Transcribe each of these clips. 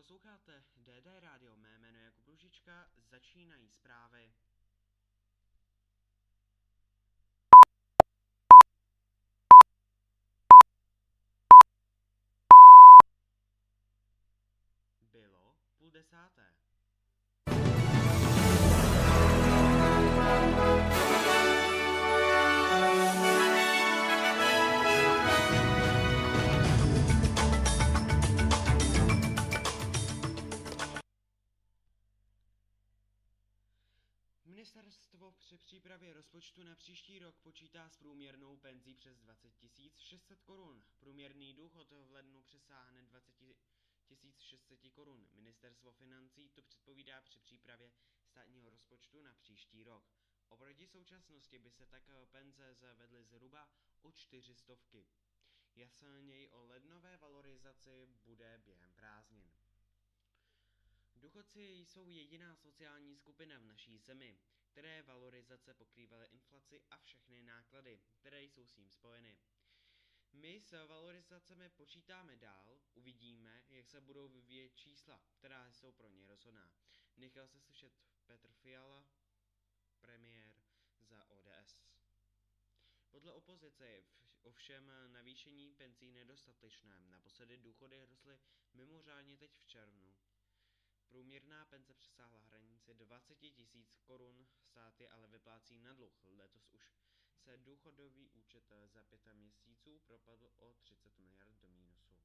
Posloucháte DDRádio, mé jméno je Jakub Ružička, začínají zprávy. Bylo 9:30. Ministerstvo při přípravě rozpočtu na příští rok počítá s průměrnou penzí přes 20 600 korun. Průměrný důchod v lednu přesáhne 20 600 korun. Ministerstvo financí to předpovídá při přípravě státního rozpočtu na příští rok. Oproti současnosti by se tak penze zvedly zhruba o 400. Jasněji o lednové valorizaci bude během prázdnin. Důchodci jsou jediná sociální skupina v naší zemi, které valorizace pokrývaly inflaci a všechny náklady, které jsou s tím spojeny. My s valorizacemi počítáme dál, uvidíme, jak se budou vyvíjet čísla, která jsou pro ně rozhodná. Nechal se slyšet Petr Fiala, premiér za ODS. Podle opozice je ovšem navýšení penzí nedostatečné, naposledy důchody rostly mimořádně teď v červnu. Průměrná penze přesáhla hranici 20 000 korun, stát je ale vyplácí na dluh. Letos už se důchodový účet za 5 měsíců propadl o 30 miliard do mínusu.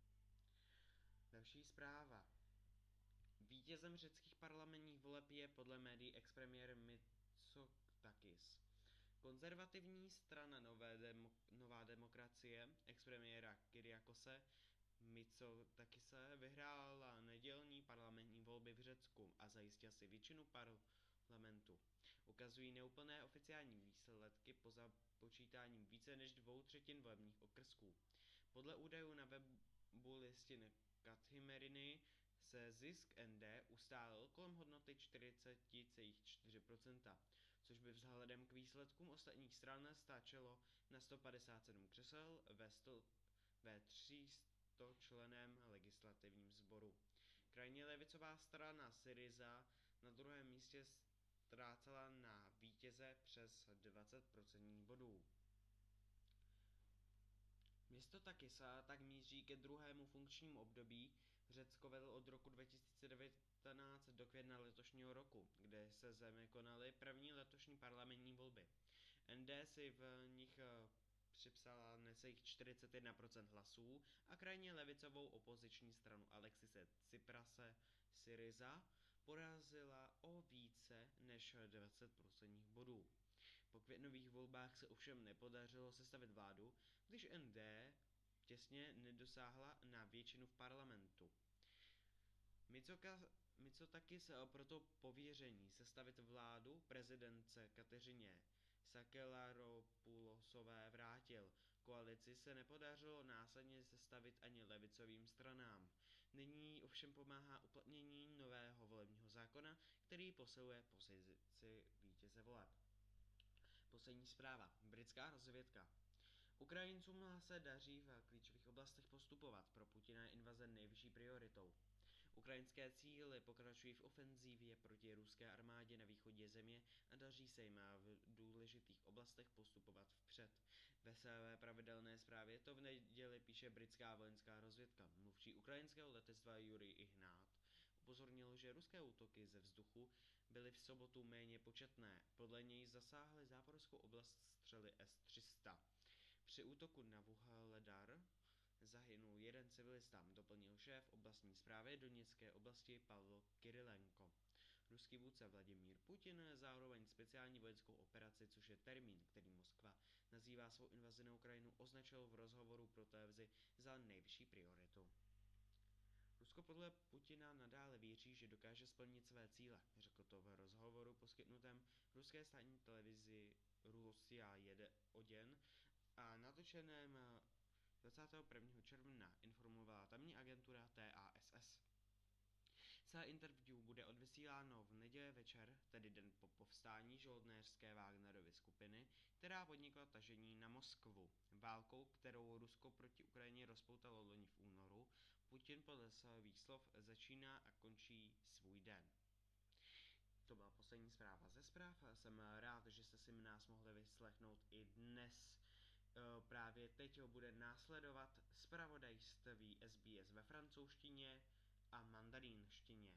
Další zpráva. Vítězem řeckých parlamentních voleb je podle médií expremiér Mitsotakis. Konzervativní strana Nová demokracie expremiéra Kyriakose Mitsotakise vyhrála nedělní parlamentní volby v Řecku a zajistila si většinu parlamentu. Ukazují neúplné oficiální výsledky po započítáním více než 2/3 volebních okrsků. Podle údajů na webu listiny Kathimeriny se zisk ND ustálil kolem hodnoty 40,4%, což by vzhledem k výsledkům ostatních stran stačilo na 157 křesel ve 300členném legislativním sboru. Krajně levicová strana Syriza na druhém místě ztrácela na vítěze přes 20% bodů. Město Takisa tak míří ke druhému funkčnímu období. Řecko vedl od roku 2019 do května letošního roku, kde se zemi konaly první letošní parlamentní volby. ND si v nich připsala necelých 41% hlasů a krajně levicovou opoziční stranu Alexise Tsiprase Syriza porazila o více než 20% bodů. Po květnových volbách se ovšem nepodařilo sestavit vládu, když ND těsně nedosáhla na většinu v parlamentu. Mitsotakis proto pověření sestavit vládu prezidentce Kateřině Sakelaropoulosové vrátil. Koalici se nepodařilo následně sestavit ani levicovým stranám. Nyní ovšem pomáhá uplatnění nového volebního zákona, který posiluje pozici vítěze voleb. Poslední zpráva. Britská rozvědka. Ukrajincům se daří v klíčových oblastech postupovat. Pro Putina je invaze nejvyšší prioritou. Ukrajinské síly pokračují v ofenzívě proti ruské armádě na východě země a daří se jim v důležitých oblastech postupovat vpřed. Ve své pravidelné zprávě to v neděli píše britská vojenská rozvědka. Mluvčí ukrajinského letectva Jurij Ihnat upozornil, že ruské útoky ze vzduchu byly v sobotu méně početné. Podle něj zasáhly záporskou oblast střely S-300. Při útoku na Vuhledar zahynul jeden civilista, doplnil šéf oblastní správy Doněcké oblasti Pavlo Kyrylenko. Ruský vůdce Vladimír Putin zároveň speciální vojenskou operaci, což je termín, který Moskva nazývá svou invazi na Ukrajinu, označil v rozhovoru pro televizi za nejvyšší prioritu. Rusko podle Putina nadále věří, že dokáže splnit své cíle, řekl to v rozhovoru poskytnutém ruské státní televizi Russia 1 a natočeném 21. června, informovala tamní agentura TASS. Celé interview bude odvysíláno v neděli večer, tedy den po povstání žoldnéřské Wagnerovy skupiny, která podnikla tažení na Moskvu. Válkou, kterou Rusko proti Ukrajině rozpoutalo loni v únoru, Putin podle svých slov začíná a končí svůj den. To byla poslední zpráva ze zpráv. Jsem rád, že jste si nás mohli vyslechnout i dnes. Právě teď bude následovat zpravodajství SBS ve francouzštině a mandarínštině.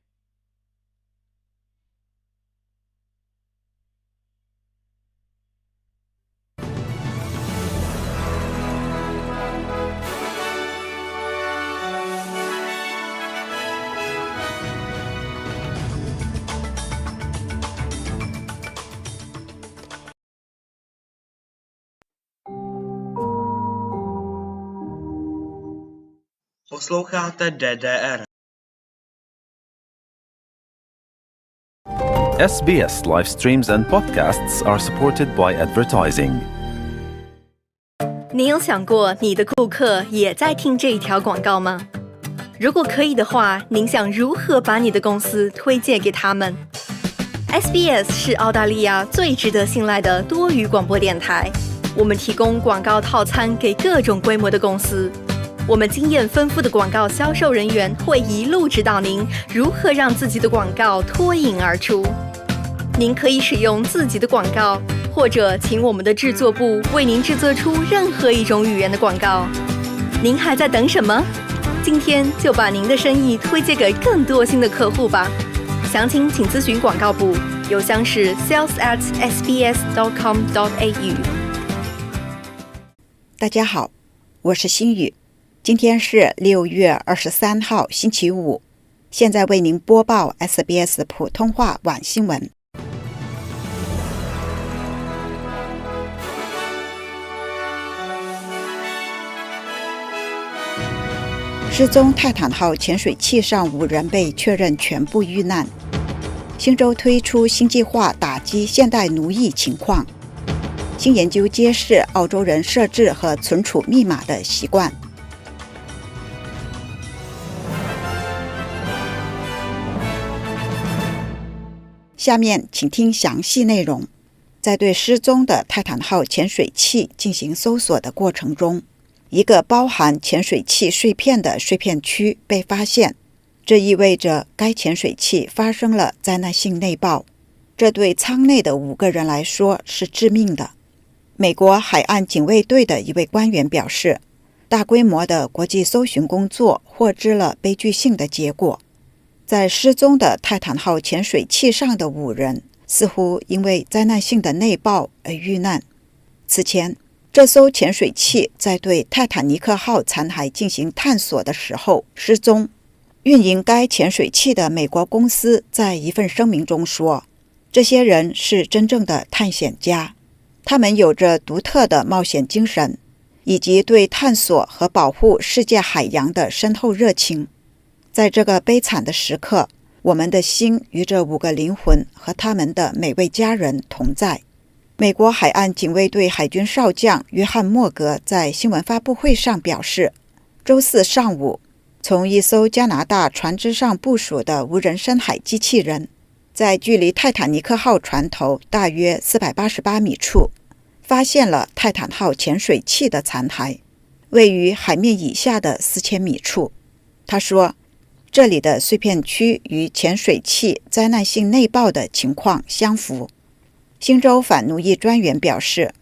Posloucháte DDR. SBS live streams and podcasts are supported by advertising. 你有想过你的顾客也在听这一条广告吗？如果可以的话，您想如何把你的公司推荐给他们？ SBS 是澳大利亚最值得信赖的多语广播电台，我们提供广告套餐给各种规模的公司。我们经验丰富的广告销售人员会一路指导您如何让自己的广告脱颖而出。您可以使用自己的广告，或者请我们的制作部为您制作出任何一种语言的广告。您还在等什么？今天就把您的生意推荐给更多新的客户吧。详情请咨询广告部，邮箱是 sales@sbs.com.au。大家好，我是心雨。今天是6月23号星期五，现在为您播报 SBS 普通话晚新闻。失踪泰坦号潜水器上5人被确认全部遇难。新州推出新计划打击现代奴役情况。新研究揭示澳洲人设置和存储密码的习惯。下面请听详细内容。在对失踪的泰坦号潜水器进行搜索的过程中，一个包含潜水器碎片的碎片区被发现，这意味着该潜水器发生了灾难性内爆，这对舱内的5个人来说是致命的。美国海岸警卫队的一位官员表示，大规模的国际搜寻工作获知了悲剧性的结果。在失踪的泰坦号潜水器上的5人似乎因为灾难性的内爆而遇难。此前，这艘潜水器在对泰坦尼克号残骸进行探索的时候失踪。运营该潜水器的美国公司在一份声明中说，这些人是真正的探险家，他们有着独特的冒险精神，以及对探索和保护世界海洋的深厚热情。在这个悲惨的时刻，我们的心与这5个灵魂和他们的每位家人同在。美国海岸警卫队海军少将约翰·莫格在新闻发布会上表示，周四上午，从一艘加拿大船只上部署的无人深海机器人，在距离泰坦尼克号船头大约488米处，发现了泰坦号潜水器的残骸，位于海面以下的4000米处。他说，这里的碎片区与潜水器灾难性内爆的情况相符。新州反奴役专员表示，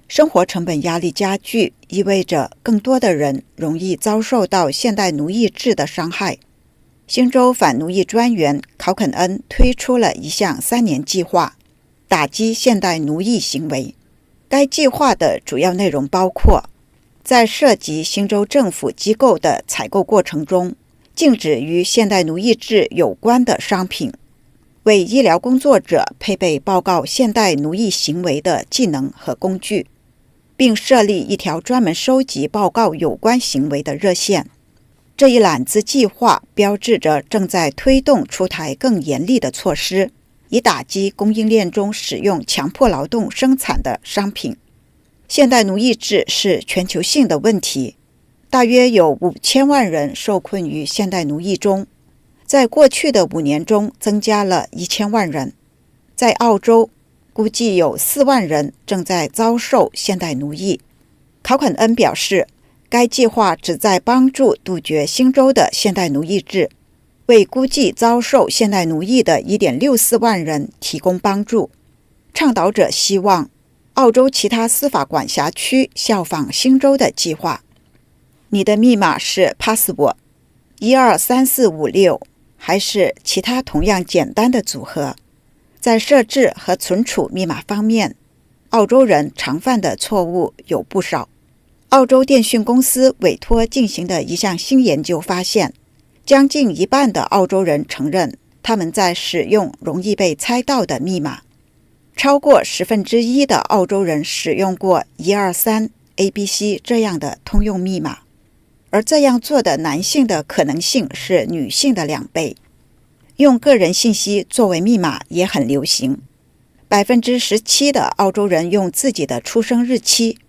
生活成本压力加剧意味着更多的人容易遭受到现代奴役制的伤害。新州反奴役专员考肯恩推出了一项3年计划，打击现代奴役行为。该计划的主要内容包括，在涉及新州政府机构的采购过程中，禁止与现代奴役制有关的商品，为医疗工作者配备报告现代奴役行为的技能和工具，并设立一条专门收集报告有关行为的热线。这一揽子计划标志着正在推动出台更严厉的措施，以打击供应链中使用强迫劳动生产的商品。现代奴役制是全球性的问题，大约有5000万人受困于现代奴役中，在过去的5年中增加了1000万人。在澳洲，估计有4万人正在遭受现代奴役。考肯恩表示，该计划旨在帮助杜绝新州的现代奴役制，为估计遭受现代奴役的 1.64 万人提供帮助。倡导者希望澳洲其他司法管辖区效仿新州的计划。你的密码是 password 123456还是其他同样简单的组合？在设置和存储密码方面，澳洲人常犯的错误有不少。澳洲电讯公司委托进行的一项新研究发现，将近一半的澳洲人承认他们在使用容易被猜到的密码。超过1/10的澳洲人使用过123 ABC 这样的通用密码，而这样做的男性的可能性是女性的2倍。用个人信息作为密码也很流行。17% 的澳洲人用自己的出生日期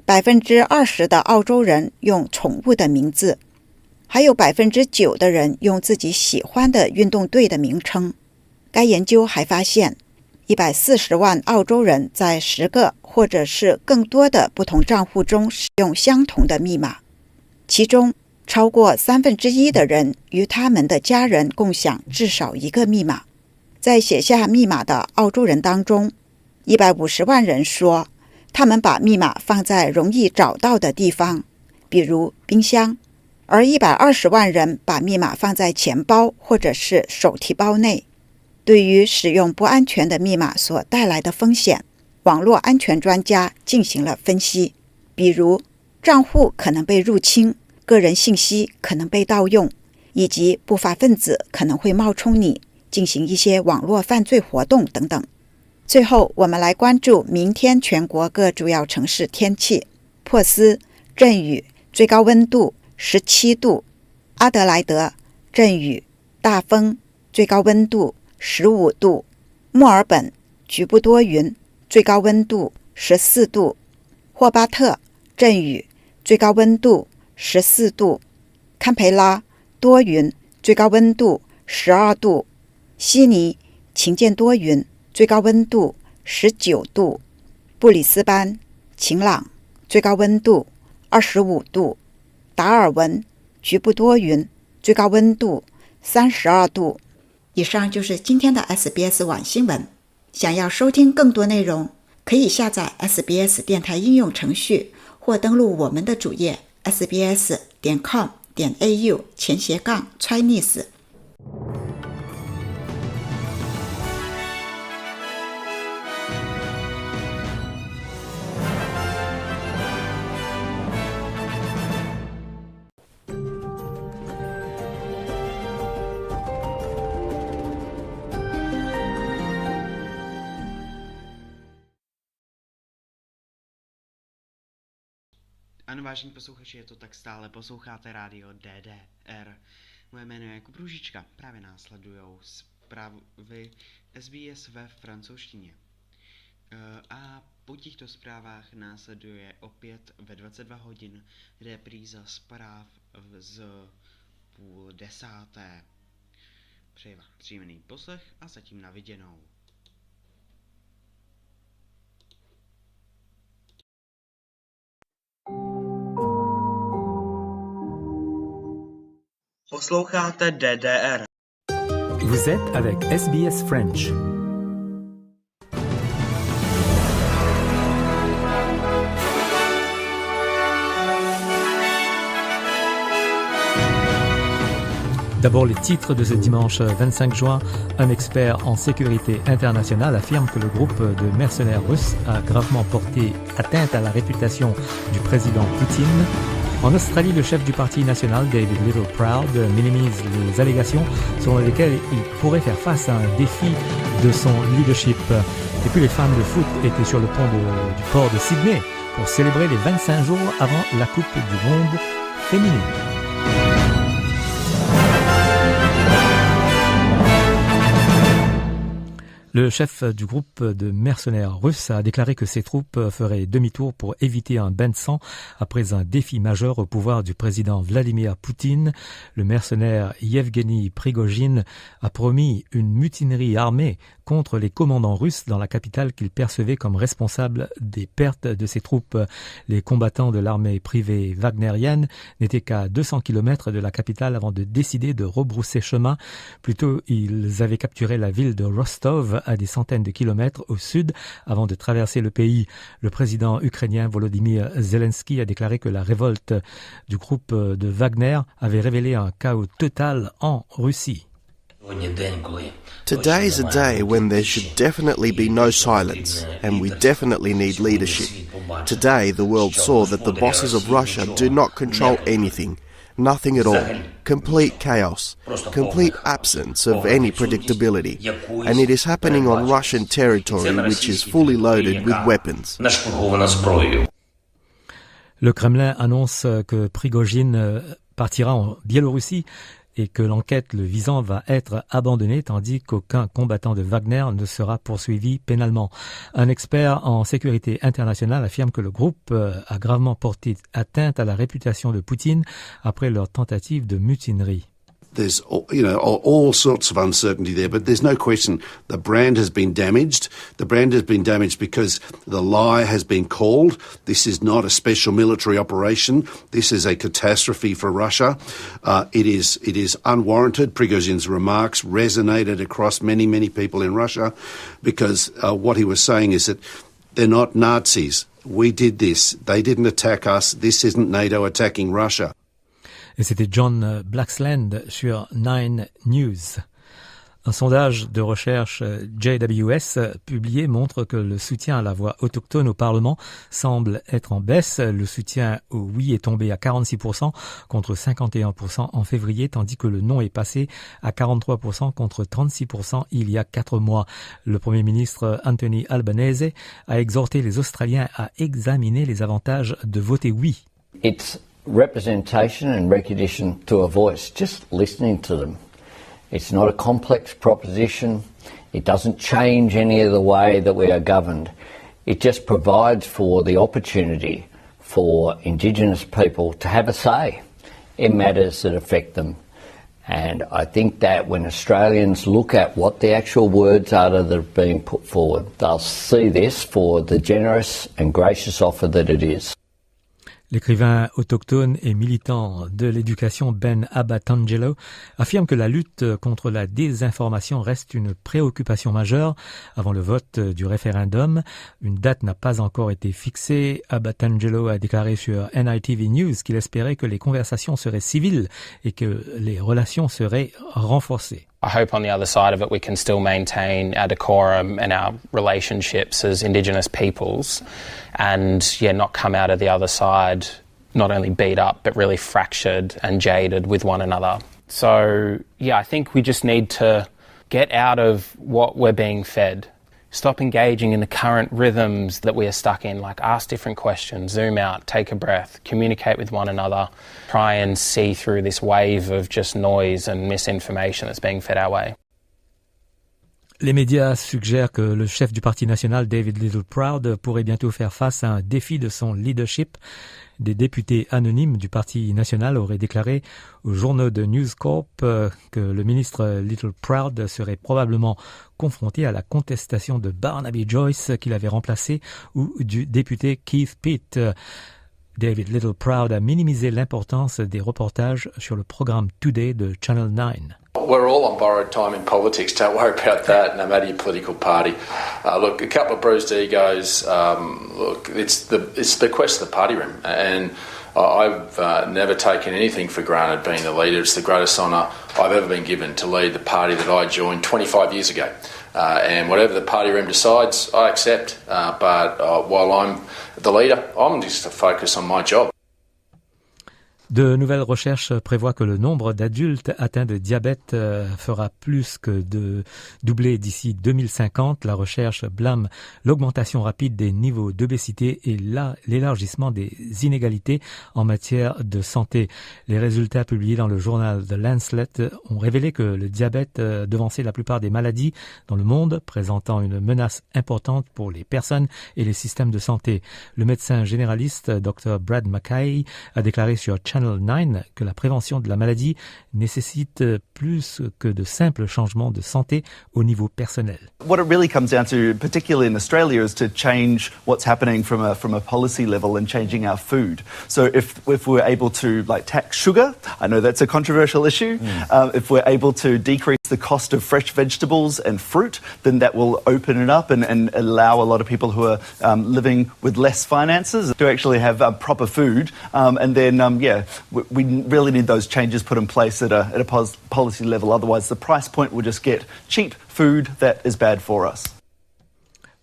，20% 的澳洲人用宠物的名字，还有9% 的人用自己喜欢的运动队的名称。该研究还发现140万澳洲人在10个或者是更多的不同账户中使用相同的密码，其中超过1/3的人与他们的家人共享至少一个密码。在写下密码的澳洲人当中，150万人说他们把密码放在容易找到的地方，比如冰箱，而120万人把密码放在钱包或者是手提包内。对于使用不安全的密码所带来的风险，网络安全专家进行了分析，比如账户可能被入侵，个人信息可能被盗用，以及不法分子可能会冒充你，进行一些网络犯罪活动等等。最后，我们来关注明天全国各主要城市天气。珀斯阵雨，最高温度17度；阿德莱德阵雨，大风，最高温度15度；墨尔本局部多云，最高温度14度；霍巴特阵雨，最高温度14度；堪培拉多云，最高温度12度；悉尼晴间多云，最高温度19度；布里斯班晴朗，最高温度25度；达尔文局部多云，最高温度32度。以上就是今天的 SBS 晚新闻。想要收听更多内容，可以下载 SBS 电台应用程序，或登录我们的主页 sbs.com.au/Chinese。Ano, vážení posluchači, je to tak stále, posloucháte rádio DDR. Moje jméno je Jakub Růžička, právě následujou zprávy SBS ve francouzštině. A po těchto zprávách následuje opět ve 22 hodin repríza zpráv z 9:30. Přeji vám příjemný poslech a zatím na viděnou. Posloucháte DDR. Vous êtes avec SBS French. D'abord les titres de ce dimanche 25 juin. Un expert en sécurité internationale affirme que le groupe de mercenaires russes a gravement porté atteinte à la réputation du président Poutine. En Australie, le chef du parti national, David Littleproud, minimise les allégations selon lesquelles il pourrait faire face à un défi de son leadership. Et puis les fans de foot étaient sur le pont du port de Sydney pour célébrer les 25 jours avant la Coupe du Monde féminine. Le chef du groupe de mercenaires russes a déclaré que ses troupes feraient demi-tour pour éviter un bain de sang après un défi majeur au pouvoir du président Vladimir Poutine. Le mercenaire Yevgeny Prigojine a promis une mutinerie armée contre les commandants russes dans la capitale qu'il percevait comme responsable des pertes de ses troupes. Les combattants de l'armée privée wagnérienne n'étaient qu'à 200 km de la capitale avant de décider de rebrousser chemin. Plutôt, ils avaient capturé la ville de Rostov à des centaines de kilomètres au sud avant de traverser le pays. Le président ukrainien Volodymyr Zelensky a déclaré que la révolte du groupe de Wagner avait révélé un chaos total en Russie. Today is a day when there should definitely be no silence, and we definitely need leadership. Today, the world saw that the bosses of Russia do not control anything, nothing at all. Complete chaos, complete absence of any predictability, and it is happening on Russian territory which is fully loaded with weapons. Le Kremlin annonce que Prigojine partira en Biélorussie et que l'enquête le visant va être abandonnée, tandis qu'aucun combattant de Wagner ne sera poursuivi pénalement. Un expert en sécurité internationale affirme que le groupe a gravement porté atteinte à la réputation de Poutine après leur tentative de mutinerie. There's all sorts of uncertainty there, but there's no question the brand has been damaged. The brand has been damaged because the lie has been called. This is not a special military operation. This is a catastrophe for Russia. It is unwarranted. Prigozhin's remarks resonated across many people in Russia because what he was saying is that they're not Nazis. We did this. They didn't attack us. This isn't NATO attacking Russia. Et c'était John Blaxland sur 9 News. Un sondage de recherche JWS publié montre que le soutien à la voix autochtone au Parlement semble être en baisse. Le soutien au oui est tombé à 46% contre 51% en février, tandis que le non est passé à 43% contre 36% il y a 4 mois. Le Premier ministre Anthony Albanese a exhorté les Australiens à examiner les avantages de voter oui. It's representation and recognition to a voice, just listening to them. It's not a complex proposition. It doesn't change any of the way that we are governed. It just provides for the opportunity for Indigenous people to have a say in matters that affect them. And I think that when Australians look at what the actual words are that are being put forward, they'll see this for the generous and gracious offer that it is. L'écrivain autochtone et militant de l'éducation Ben Abatangelo affirme que la lutte contre la désinformation reste une préoccupation majeure avant le vote du référendum. Une date n'a pas encore été fixée. Abatangelo a déclaré sur NITV News qu'il espérait que les conversations seraient civiles et que les relations seraient renforcées. I hope on the other side of it we can still maintain our decorum and our relationships as Indigenous peoples and not come out of the other side not only beat up but really fractured and jaded with one another. So I think we just need to get out of what we're being fed. Stop engaging in the current rhythms that we are stuck in, like ask different questions, zoom out, take a breath, communicate with one another, try and see through this wave of just noise and misinformation that's being fed our way. Les médias suggèrent que le chef du Parti national, David Littleproud, pourrait bientôt faire face à un défi de son leadership. Des députés anonymes du Parti national auraient déclaré aux journaux de News Corp que le ministre Littleproud serait probablement confronté à la contestation de Barnaby Joyce qu'il avait remplacé ou du député Keith Pitt. David Littleproud a minimisé l'importance des reportages sur le programme Today de Channel 9. We're all on borrowed time in politics. Don't worry about that, no matter your political party. Look, a couple of bruised egos. Look, it's the quest of the party room, and I've never taken anything for granted being the leader. It's the greatest honour I've ever been given to lead the party that I joined 25 years ago. And whatever the party room decides, I accept. But while I'm the leader, I'm just to focus on my job. De nouvelles recherches prévoient que le nombre d'adultes atteints de diabète fera plus que de doubler d'ici 2050. La recherche blâme l'augmentation rapide des niveaux d'obésité et l'élargissement des inégalités en matière de santé. Les résultats publiés dans le journal The Lancet ont révélé que le diabète devançait la plupart des maladies dans le monde, présentant une menace importante pour les personnes et les systèmes de santé. Le médecin généraliste Dr. Brad Mackay a déclaré sur Channel 9 que la prévention de la maladie nécessite plus que de simples changements de santé au niveau personnel. What it really comes down to, particularly in Australia, is to change what's happening from a policy level and changing our food. So if we're able to tax sugar, I know that's a controversial issue. If we're able to decrease the cost of fresh vegetables and fruit, then that will open it up and allow a lot of people who are living with less finances to actually have proper food. And then, we really need those changes put in place at a policy level. Otherwise, the price point will just get cheap food that is bad for us.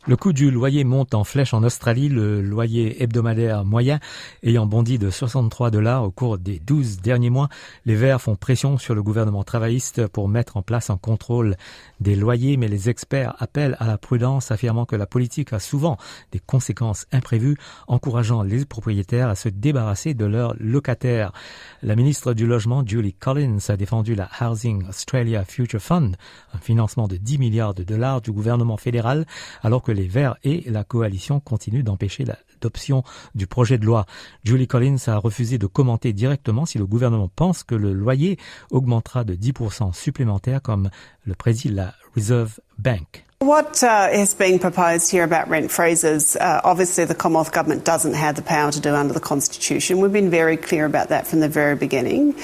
Le coût du loyer monte en flèche en Australie, le loyer hebdomadaire moyen ayant bondi de $63 au cours des 12 derniers mois. Les Verts font pression sur le gouvernement travailliste pour mettre en place un contrôle des loyers, mais les experts appellent à la prudence, affirmant que la politique a souvent des conséquences imprévues, encourageant les propriétaires à se débarrasser de leurs locataires. La ministre du Logement, Julie Collins, a défendu la Housing Australia Future Fund, un financement de $10 milliards du gouvernement fédéral, alors que les Verts et la coalition continuent d'empêcher l'adoption du projet de loi. Julie Collins a refusé de commenter directement si le gouvernement pense que le loyer augmentera de 10% supplémentaire comme le prédit la Reserve Bank. What is being proposed here about rent freezes, obviously the Commonwealth Government doesn't have the power to do under the Constitution. We've been very clear about that from the very beginning.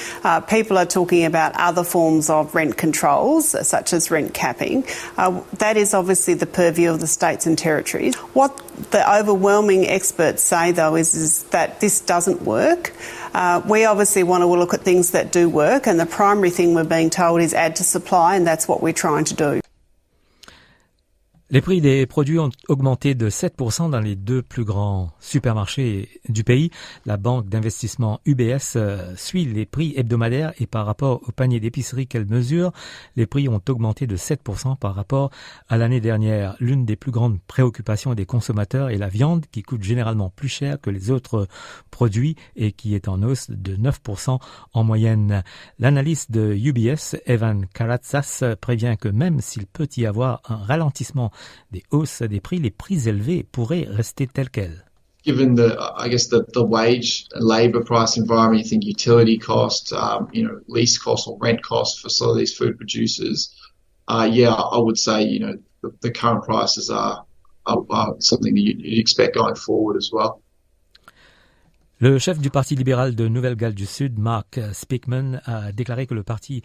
People are talking about other forms of rent controls, such as rent capping. That is obviously the purview of the states and territories. What the overwhelming experts say, though, is that this doesn't work. We obviously want to look at things that do work, and the primary thing we're being told is add to supply, and that's what we're trying to do. Les prix des produits ont augmenté de 7% dans les deux plus grands supermarchés du pays. La banque d'investissement UBS suit les prix hebdomadaires et par rapport au panier d'épicerie qu'elle mesure, les prix ont augmenté de 7% par rapport à l'année dernière. L'une des plus grandes préoccupations des consommateurs est la viande qui coûte généralement plus cher que les autres produits et qui est en hausse de 9% en moyenne. L'analyste de UBS, Evan Karatsas, prévient que même s'il peut y avoir un ralentissement des hausses des prix, les prix élevés pourraient rester tels quels. Given the wage and labour price environment, you think utility costs, lease costs or rent costs for some of these food producers, I would say, the current prices are something that you'd expect going forward as well. Le chef du Parti libéral de Nouvelle-Galles du Sud, Mark Speakman, a déclaré que le parti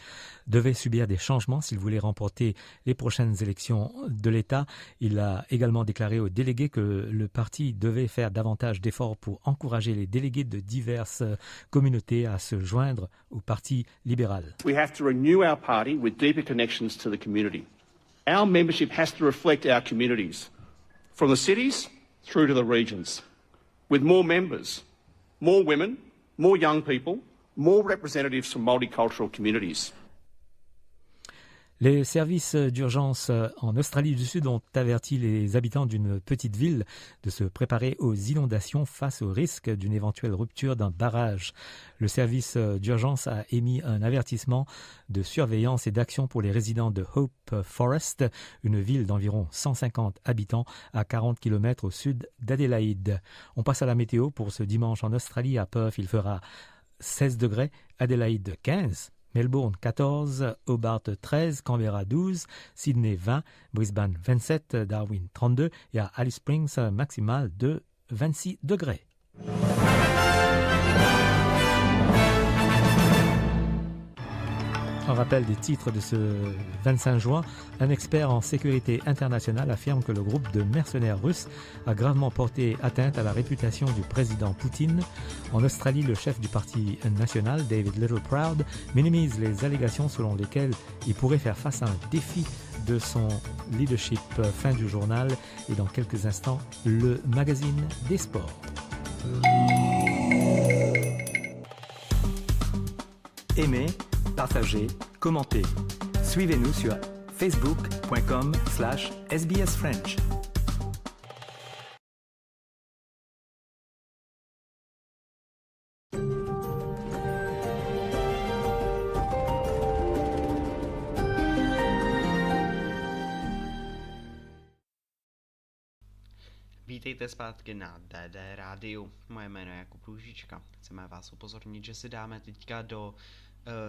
devait subir des changements s'il voulait remporter les prochaines élections de l'État. Il a également déclaré aux délégués que le parti devait faire davantage d'efforts pour encourager les délégués de diverses communautés à se joindre au Parti libéral. We have to renew our party with deeper connections to the community. Our membership has to reflect our communities, from the cities through to the regions, with more members, more women, more young people, more representatives from multicultural communities. Les services d'urgence en Australie du Sud ont averti les habitants d'une petite ville de se préparer aux inondations face au risque d'une éventuelle rupture d'un barrage. Le service d'urgence a émis un avertissement de surveillance et d'action pour les résidents de Hope Forest, une ville d'environ 150 habitants à 40 km au sud d'Adélaïde. On passe à la météo pour ce dimanche en Australie. À Perth, il fera 16 degrés, Adélaïde 15. Melbourne 14, Hobart 13, Canberra 12, Sydney 20, Brisbane 27, Darwin 32 et à Alice Springs maximal de 26 degrés. Un rappel des titres de ce 25 juin. Un expert en sécurité internationale affirme que le groupe de mercenaires russes a gravement porté atteinte à la réputation du président Poutine. En Australie, le chef du parti national, David Littleproud, minimise les allégations selon lesquelles il pourrait faire face à un défi de son leadership. Fin du journal et dans quelques instants, le magazine des sports. aimez, partagez, commentez. Suivez-nous sur facebook.com/SBS French. Vítejte zpátky na DDRádiu. Moje jméno je Jakub Růžička. Chceme vás upozornit, že si dáme teďka do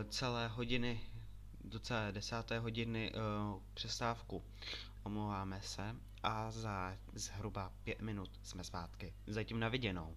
celé 10. hodiny přestávku. Omlouváme se a za zhruba 5 minut jsme zpátky. Zatím na viděnou.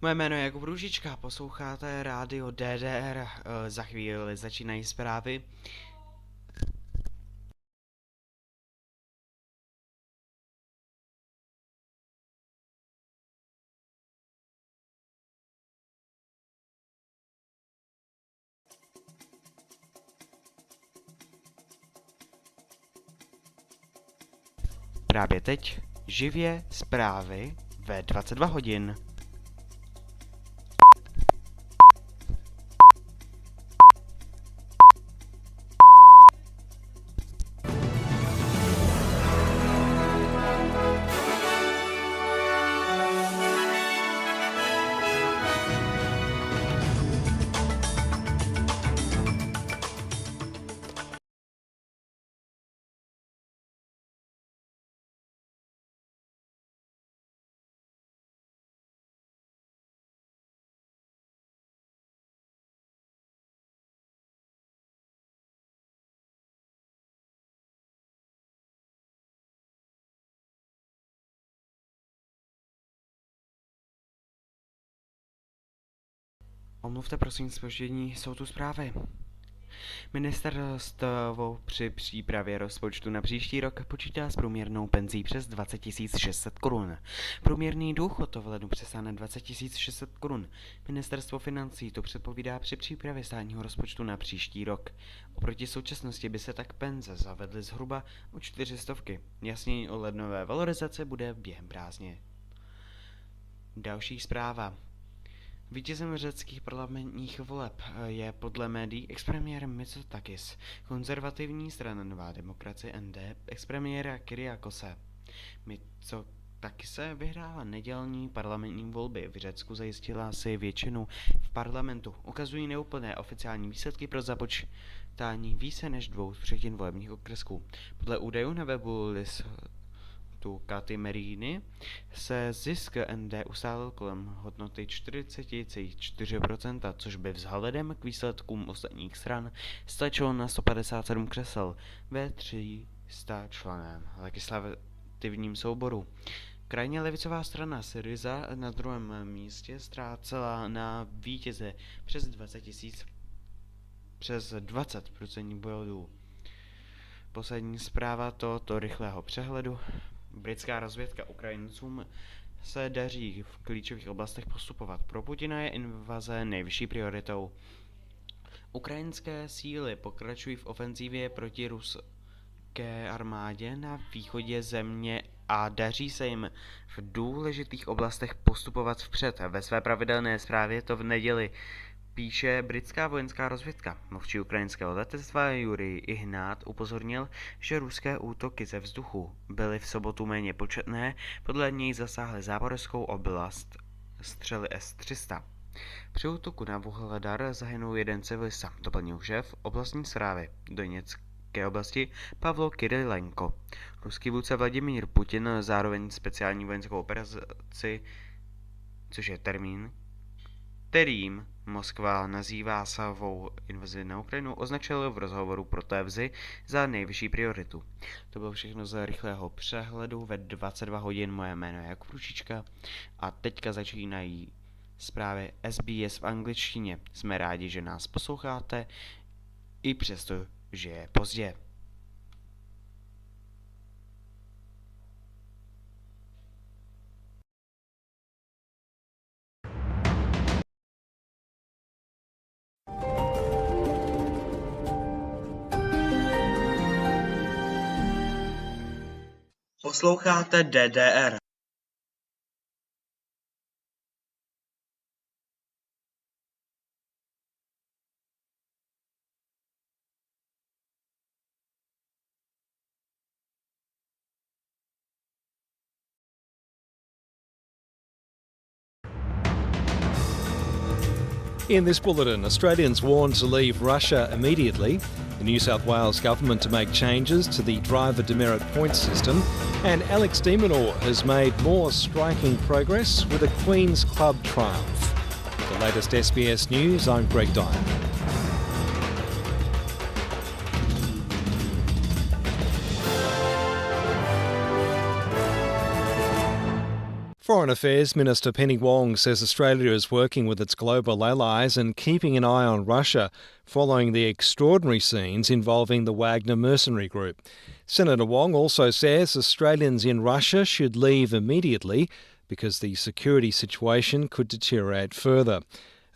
Moje jméno je Jakub Růžička, posloucháte rádio DDR, za chvíli začínají zprávy. Právě teď živě zprávy ve 22 hodin. Omluvte prosím zpoždění, jsou tu zprávy. Ministerstvo při přípravě rozpočtu na příští rok počítá s průměrnou penzí přes 20 600 korun. Průměrný důchod to v lednu přesáhne 20 600 korun. Ministerstvo financí to předpovídá při přípravě státního rozpočtu na příští rok. Oproti současnosti by se tak penze zavedly zhruba o 400. Jasnění o lednové valorizaci bude během prázdnin. Další zpráva. Vítězem řeckých parlamentních voleb je podle médií expremiér Mitsotakis, konzervativní strana Nová demokracie ND, expremiéra Kyriakose. Mitsotakise vyhrála nedělní parlamentní volby. V Řecku zajistila si většinu v parlamentu. Ukazují neúplné oficiální výsledky pro započítání více než 2/3 volebních okresků. Podle údajů na webu Katy Merini se zisk ND ustálil kolem hodnoty 40,4%, což by vzhledem k výsledkům ostatních stran stačilo na 157 křesel ve 300 členném legislativním souboru. Krajně levicová strana Syriza na druhém místě ztrácela na vítěze přes 20% bodů. Poslední zpráva tohoto rychlého přehledu. Britská rozvědka Ukrajincům se daří v klíčových oblastech postupovat. Pro Putina je invaze nejvyšší prioritou. Ukrajinské síly pokračují v ofenzívě proti ruské armádě na východě země a daří se jim v důležitých oblastech postupovat vpřed. Ve své pravidelné zprávě to v neděli píše britská vojenská rozvědka. Mluvčí ukrajinského letectva Jurij Ihnat upozornil, že ruské útoky ze vzduchu byly v sobotu méně početné, podle něj zasáhly zámořskou oblast střely S-300. Při útoku na Vuhledar zahynul jeden civilista, doplnil šéf oblastní správy Doněcké oblasti Pavlo Kyrylenko. Ruský vůdce Vladimír Putin zároveň speciální vojenskou operaci, což je termín, kterým Moskva nazývá svou invazi na Ukrajinu, označil v rozhovoru pro televizi za nejvyšší prioritu. To bylo všechno z rychlého přehledu ve 22 hodin. Moje jméno je Jakub Růžička a teďka začínají zprávy SBS v angličtině. Jsme rádi, že nás posloucháte, i přesto, že je pozdě. Posloucháte DDR. In this bulletin, Australians warned to leave Russia immediately, the New South Wales government to make changes to the driver demerit points system, and Alex de Minaur has made more striking progress with a Queen's Club triumph. The latest SBS News, I'm Greg Dyer. Foreign Affairs Minister Penny Wong says Australia is working with its global allies and keeping an eye on Russia following the extraordinary scenes involving the Wagner mercenary group. Senator Wong also says Australians in Russia should leave immediately because the security situation could deteriorate further.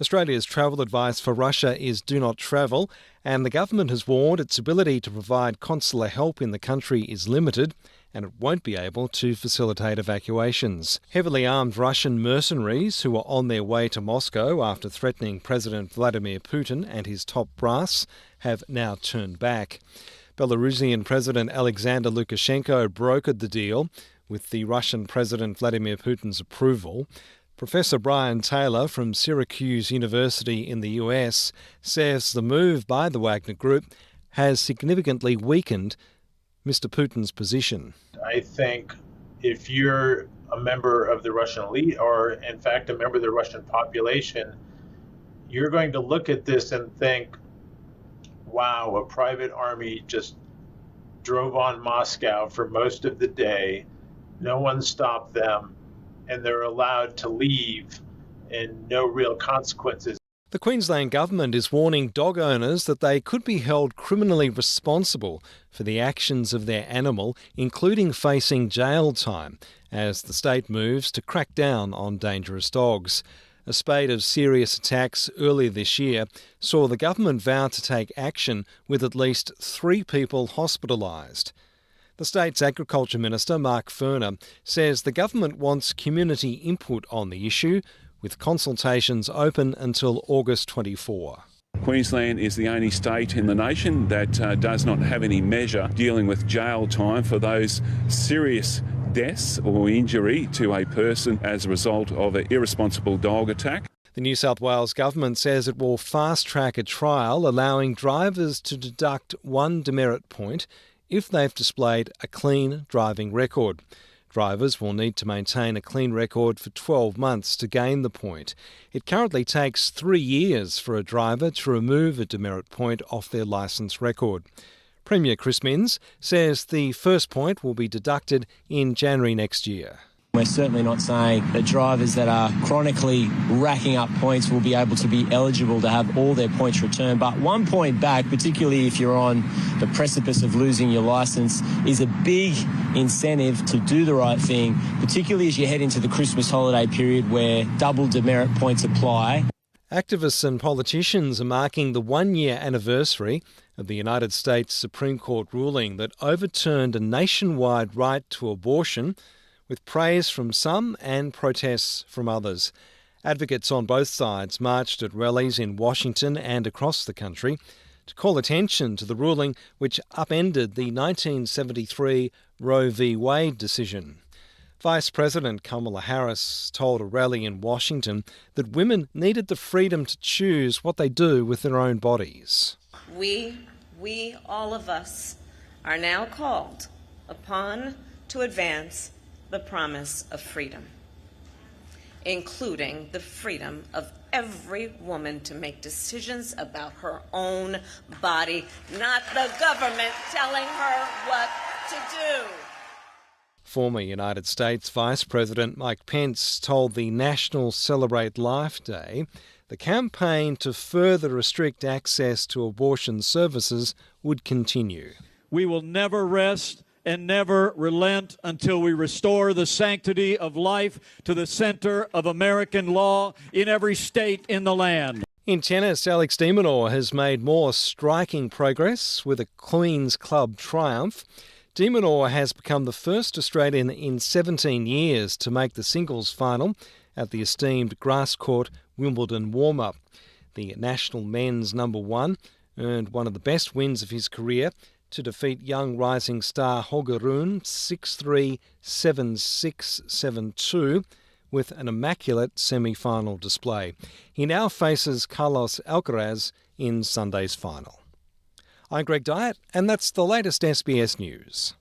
Australia's travel advice for Russia is do not travel, and the government has warned its ability to provide consular help in the country is limited, and it won't be able to facilitate evacuations. Heavily armed Russian mercenaries who are on their way to Moscow after threatening President Vladimir Putin and his top brass have now turned back. Belarusian President Alexander Lukashenko brokered the deal with the Russian President Vladimir Putin's approval. Professor Brian Taylor from Syracuse University in the US says the move by the Wagner Group has significantly weakened Mr. Putin's position. I think if you're a member of the Russian elite or, in fact, a member of the Russian population, you're going to look at this and think, wow, a private army just drove on Moscow for most of the day. No one stopped them, and they're allowed to leave and no real consequences. The Queensland Government is warning dog owners that they could be held criminally responsible for the actions of their animal, including facing jail time, as the state moves to crack down on dangerous dogs. A spate of serious attacks earlier this year saw the government vow to take action with at least 3 people hospitalised. The state's Agriculture Minister, Mark Furner, says the government wants community input on the issue, with consultations open until August 24. Queensland is the only state in the nation that does not have any measure dealing with jail time for those serious deaths or injury to a person as a result of an irresponsible dog attack. The New South Wales government says it will fast-track a trial allowing drivers to deduct 1 demerit point if they've displayed a clean driving record. Drivers will need to maintain a clean record for 12 months to gain the point. It currently takes 3 years for a driver to remove a demerit point off their licence record. Premier Chris Minns says the first point will be deducted in January next year. We're certainly not saying that drivers that are chronically racking up points will be able to be eligible to have all their points returned. But 1 point back, particularly if you're on the precipice of losing your licence, is a big incentive to do the right thing, particularly as you head into the Christmas holiday period where double demerit points apply. Activists and politicians are marking the 1-year anniversary of the United States Supreme Court ruling that overturned a nationwide right to abortion, with praise from some and protests from others. Advocates on both sides marched at rallies in Washington and across the country to call attention to the ruling which upended the 1973 Roe v. Wade decision. Vice President Kamala Harris told a rally in Washington that women needed the freedom to choose what they do with their own bodies. We, all of us, are now called upon to advance the promise of freedom, including the freedom of every woman to make decisions about her own body, not the government telling her what to do. Former United States Vice President Mike Pence told the National Celebrate Life Day the campaign to further restrict access to abortion services would continue. We will never rest and never relent until we restore the sanctity of life to the center of American law in every state in the land. In tennis, Alex de Minaur has made more striking progress with a Queen's Club triumph. De Minaur has become the first Australian in 17 years to make the singles final at the esteemed grass court Wimbledon warm-up. The national men's number 1 earned one of the best wins of his career to defeat young rising star Holger Rune 6-3, 7-6, 7-2 with an immaculate semi-final display. He now faces Carlos Alcaraz in Sunday's final. I'm Greg Dyett, and that's the latest SBS News.